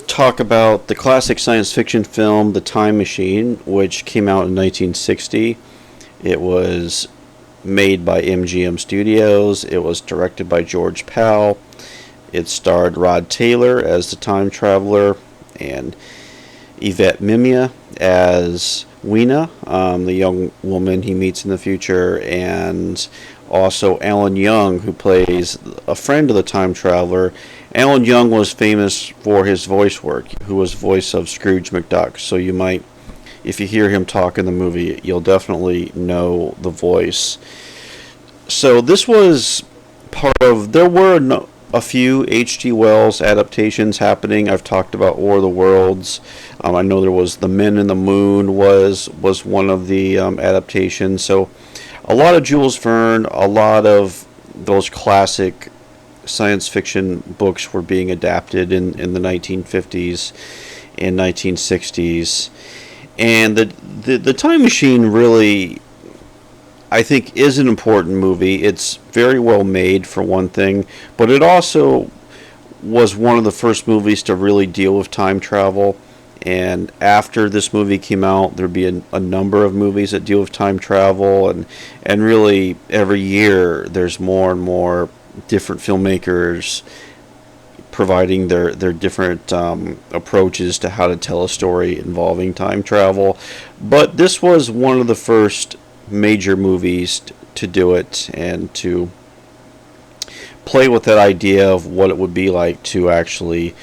talk about the classic science fiction film The Time Machine, which came out in 1960. It was made by MGM Studios. It was directed by George Pal. It starred Rod Taylor as the time traveler and Yvette Mimia as Weena, the young woman he meets in the future, and also Alan Young, who plays a friend of the time traveler. Alan Young was famous for his voice work, who was voice of Scrooge McDuck. So you might, if you hear him talk in the movie, you'll definitely know the voice. So this was part of. There were a few H.G. Wells adaptations happening. I've talked about War of the Worlds. I know there was The Men in the Moon was one of the adaptations. So a lot of Jules Verne, a lot of those classic science fiction books were being adapted in the 1950s and 1960s. And the Time Machine really, I think, is an important movie. It's very well made, for one thing, but it also was one of the first movies to really deal with time travel. And after this movie came out, there'd be a number of movies that deal with time travel, and really every year there's more and more different filmmakers providing their different approaches to how to tell a story involving time travel. But this was one of the first major movies to do it and to play with that idea of what it would be like to actually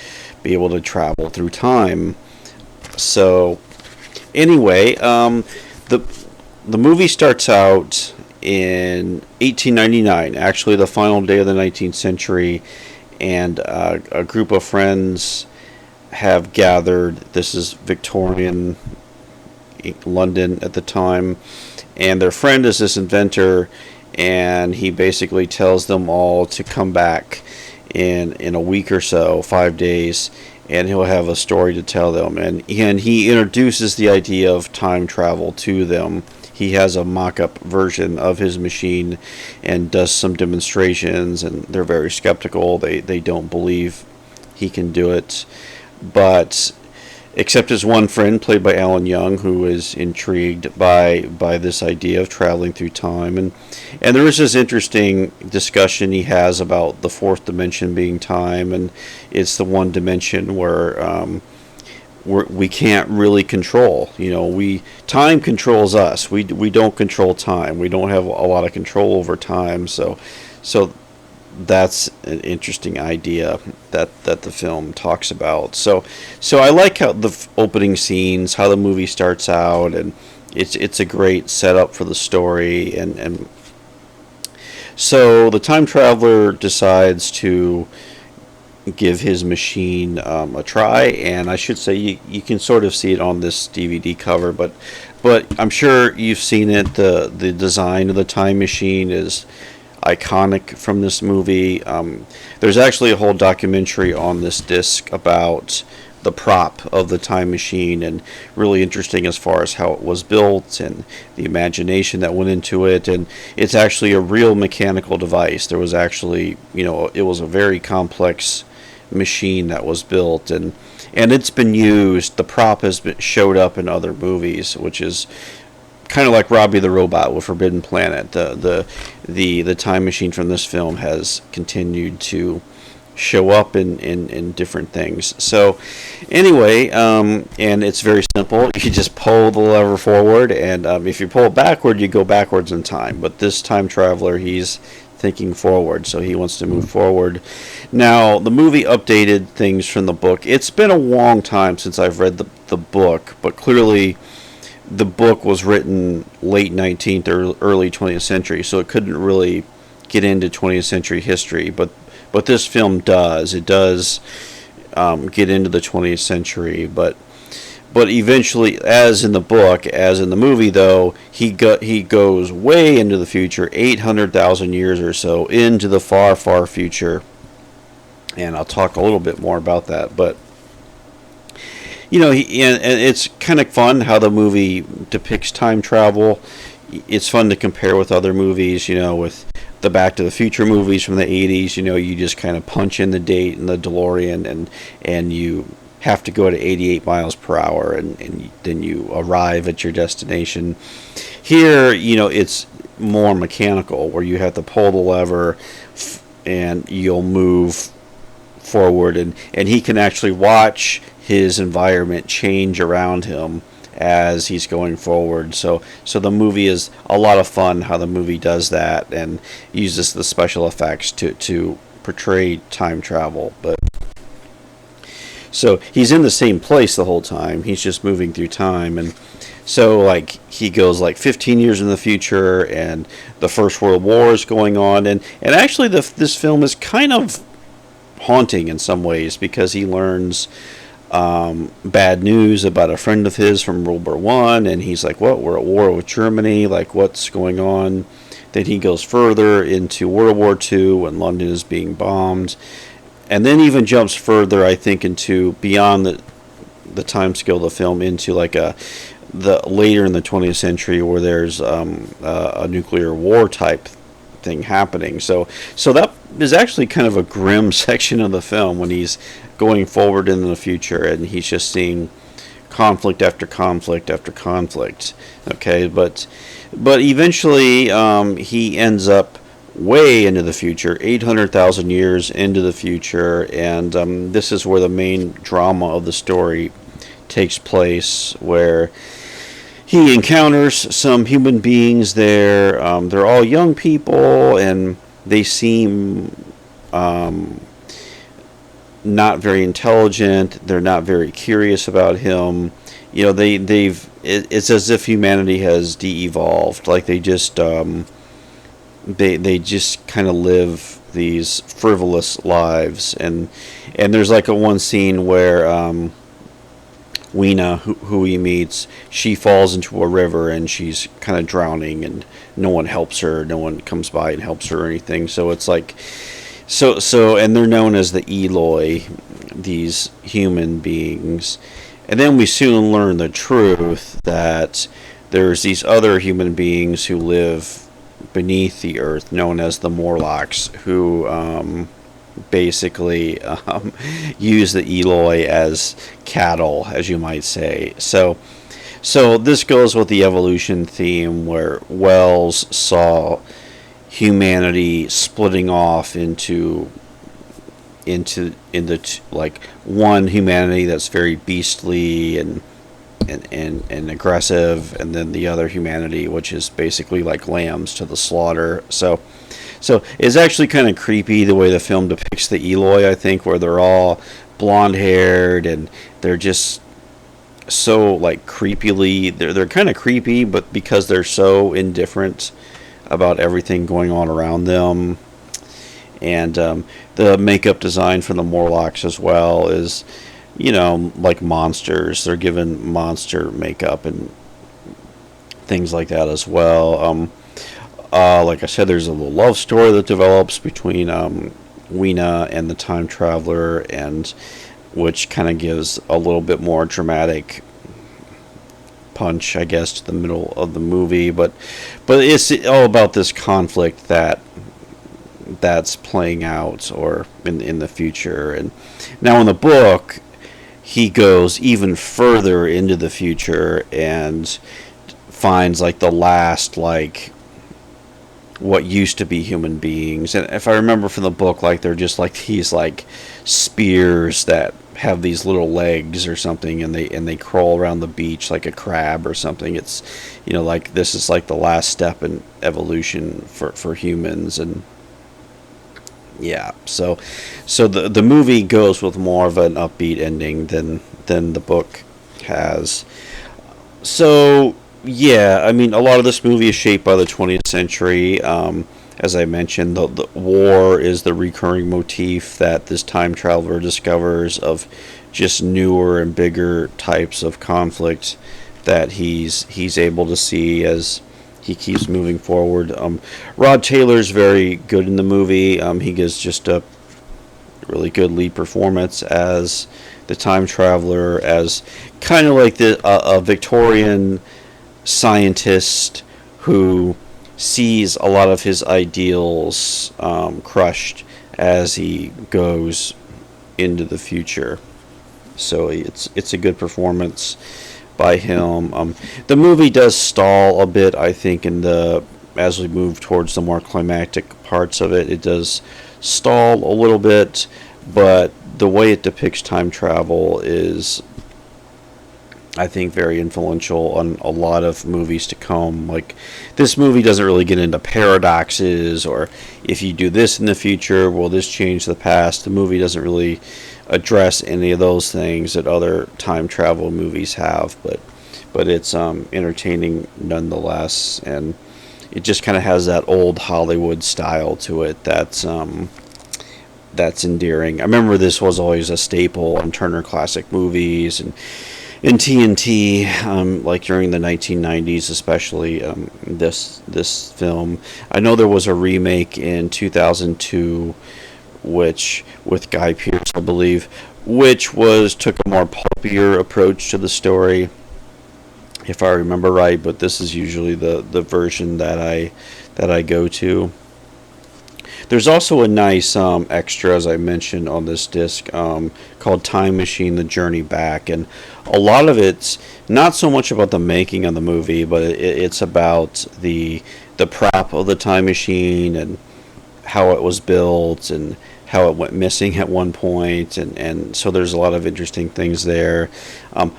be able to travel through time. So anyway, the movie starts out in 1899, actually the final day of the 19th century, and a group of friends have gathered. This is Victorian London at the time, and their friend is this inventor, and he basically tells them all to come back in a week or so, 5 days, and he'll have a story to tell them. And he introduces the idea of time travel to them. He has a mock-up version of his machine and does some demonstrations, and they're very skeptical. They don't believe he can do it. But except his one friend, played by Alan Young, who is intrigued by this idea of traveling through time. And there is this interesting discussion he has about the fourth dimension being time, and it's the one dimension where we can't really control. Time controls us. We don't control time. We don't have a lot of control over time. So that's an interesting idea that the film talks about. So I like how the opening scenes, how the movie starts out, and it's a great setup for the story. And so the time traveler decides to give his machine a try, and I should say you can sort of see it on this DVD cover, but I'm sure you've seen it. The design of the time machine is iconic from this movie. There's actually a whole documentary on this disc about the prop of the time machine, and really interesting as far as how it was built and the imagination that went into it. And it's actually a real mechanical device. There was actually, it was a very complex machine that was built, and it's been used. The prop has showed up in other movies, which is kind of like Robbie the Robot with Forbidden Planet. The time machine from this film has continued to show up in different things. So anyway, and it's very simple. You just pull the lever forward, and if you pull it backward, you go backwards in time. But this time traveler, he's thinking forward, so he wants to move forward. Now, the movie updated things from the book. It's been a long time since I've read the book, but clearly the book was written late 19th or early 20th century, so it couldn't really get into 20th century history. But this film does. It does get into the 20th century, but eventually, as in the book, as in the movie, though, he goes way into the future, 800,000 years or so, into the far, far future. And I'll talk a little bit more about that. But, and it's kind of fun how the movie depicts time travel. It's fun to compare with other movies, with the Back to the Future movies from the 80s. You just kind of punch in the date in the DeLorean, and you have to go to 88 miles per hour, and then you arrive at your destination. Here, it's more mechanical, where you have to pull the lever and you'll move forward, and he can actually watch his environment change around him as he's going forward. So the movie is a lot of fun how the movie does that and uses the special effects to portray time travel. But so he's in the same place the whole time. He's just moving through time, and so like he goes like 15 years in the future, and the First World War is going on, and actually this film is kind of haunting in some ways, because he learns bad news about a friend of his from World War One, and he's like, "What? We're at war with Germany? Like, what's going on?" Then he goes further into World War Two, when London is being bombed, and then even jumps further, I think, into beyond the time scale of the film, into like the later in the 20th century, where there's a nuclear war type thing happening. So that is actually kind of a grim section of the film, when he's going forward into the future and he's just seeing conflict after conflict after conflict. Okay, but eventually he ends up way into the future, 800,000 years into the future, and this is where the main drama of the story takes place, where he encounters some human beings there. They're all young people, and they seem not very intelligent. They're not very curious about him. It's as if humanity has de-evolved. Like they just they just kind of live these frivolous lives, and there's like a one scene where Weena, who he meets, she falls into a river and she's kind of drowning, and no one helps her. No one comes by and helps her or anything. So it's like, and they're known as the Eloi, these human beings. And then we soon learn the truth that there's these other human beings who live beneath the earth, known as the Morlocks, who basically use the Eloi as cattle, as you might say. So this goes with the evolution theme, where Wells saw humanity splitting off into like one humanity that's very beastly and aggressive, and then the other humanity which is basically like lambs to the slaughter. So it's actually kind of creepy the way the film depicts the Eloi, I think, where they're all blonde haired and they're just so like creepily, they're kind of creepy, but because they're so indifferent about everything going on around them. And the makeup design for the Morlocks as well is, like monsters. They're given monster makeup and things like that as well. Like I said, there's a little love story that develops between Weena and the time traveler, and which kind of gives a little bit more dramatic punch, I guess, to the middle of the movie. But it's all about this conflict that's playing out or in the future. And now in the book, he goes even further into the future and finds like the last, like, what used to be human beings. And if I remember from the book, like, they're just like these like spears that have these little legs or something, and they crawl around the beach like a crab or something. It's, like, this is like the last step in evolution for humans. And yeah, so the movie goes with more of an upbeat ending than the book has. So yeah, I mean, a lot of this movie is shaped by the 20th century. As I mentioned, the war is the recurring motif that this time traveler discovers, of just newer and bigger types of conflict that he's able to see as he keeps moving forward. Rod Taylor's very good in the movie. He gives just a really good lead performance as the time traveler, as kind of like a Victorian scientist who sees a lot of his ideals crushed as he goes into the future. So it's a good performance by him. The movie does stall a bit, I think, in the as we move towards the more climactic parts of it. It does stall a little bit, but the way it depicts time travel is, I think, very influential on a lot of movies to come. Like, this movie doesn't really get into paradoxes or if you do this in the future, will this change the past? The movie doesn't really address any of those things that other time travel movies have, but it's entertaining nonetheless, and it just kind of has that old Hollywood style to it that's endearing. I remember this was always a staple on Turner Classic Movies and in TNT, like during the 1990s, especially this film. I know there was a remake in 2002, which with Guy Pearce, I believe, which took a more pulpier approach to the story, if I remember right. But this is usually the version that I go to. There's also a nice extra, as I mentioned, on this disc called Time Machine: The Journey Back, and a lot of it's not so much about the making of the movie, but it's about the prop of the time machine and how it was built and how it went missing at one point, and so there's a lot of interesting things there.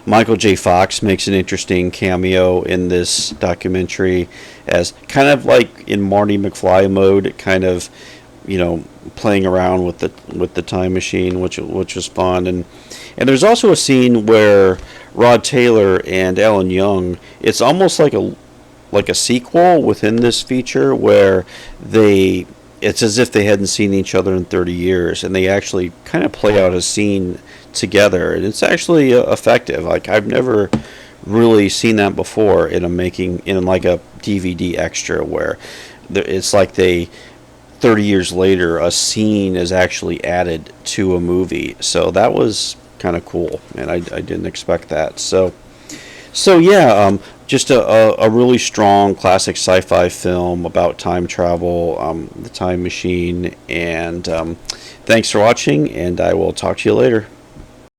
Michael J. Fox makes an interesting cameo in this documentary as kind of like in Marty McFly mode, kind of, playing around with the time machine, which was fun. And there's also a scene where Rod Taylor and Alan Young, it's almost like a sequel within this feature where it's as if they hadn't seen each other in 30 years, and they actually kind of play out a scene together, and it's actually effective. Like, I've never really seen that before in like a DVD extra where it's like 30 years later, a scene is actually added to a movie. So that was kind of cool, and I didn't expect that. So yeah, just a really strong classic sci-fi film about time travel, the time machine, and thanks for watching, and I will talk to you later.